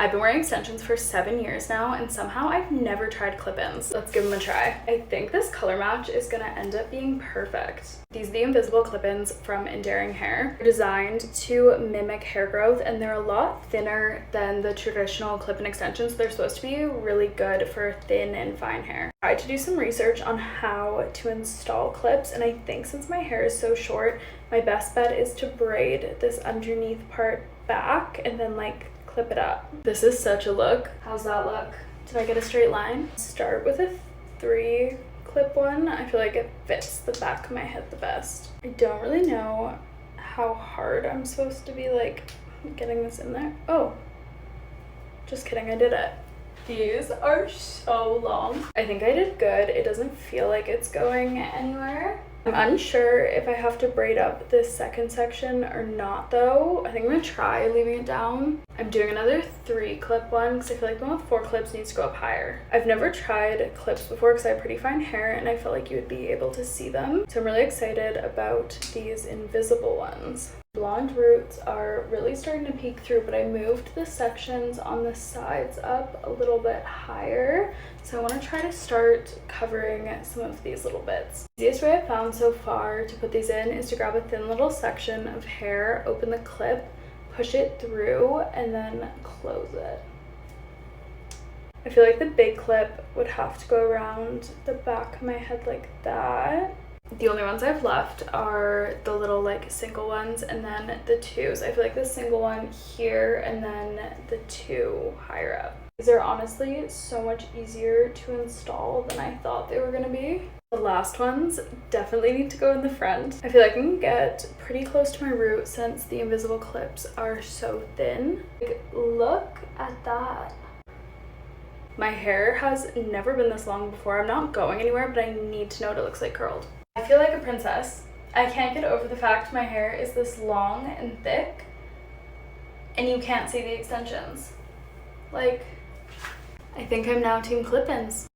I've been wearing extensions for 7 years now, and somehow I've never tried clip-ins. Let's give them a try. I think this color match is gonna end up being perfect. These are the invisible clip-ins from Endearing Hair. They're designed to mimic hair growth, and they're a lot thinner than the traditional clip-in extensions. They're supposed to be really good for thin and fine hair. I tried to do some research on how to install clips, and I think since my hair is so short, my best bet is to braid this underneath part back and then like clip it up. This is such a look. How's that look? Did I get a straight line? Start with a 3 clip one. I feel like it fits the back of my head the best. I don't really know how hard I'm supposed to be like getting this in there. Oh, just kidding, I did it. These are so long. I think I did good. It doesn't feel like it's going anywhere. I'm unsure if I have to braid up this second section or not though. I think I'm gonna try leaving it down. I'm doing another 3 clip one because I feel like the one with 4 clips needs to go up higher. I've never tried clips before because I have pretty fine hair and I felt like you would be able to see them. So I'm really excited about these invisible ones. Blonde roots are really starting to peek through, but I moved the sections on the sides up a little bit higher. So I want to try to start covering some of these little bits. The easiest way I've found so far to put these in is to grab a thin little section of hair, open the clip, push it through, and then close it. I feel like the big clip would have to go around the back of my head like that. The only ones I've left are the little like single ones and then the 2s. I feel like the single one here and then the 2 higher up. These are honestly so much easier to install than I thought they were gonna be. The last ones definitely need to go in the front. I feel like I can get pretty close to my root since the invisible clips are so thin. Like, look at that. My hair has never been this long before. I'm not going anywhere, but I need to know what it looks like curled. I feel like a princess. I can't get over the fact my hair is this long and thick and you can't see the extensions. Like, I think I'm now team clip-ins.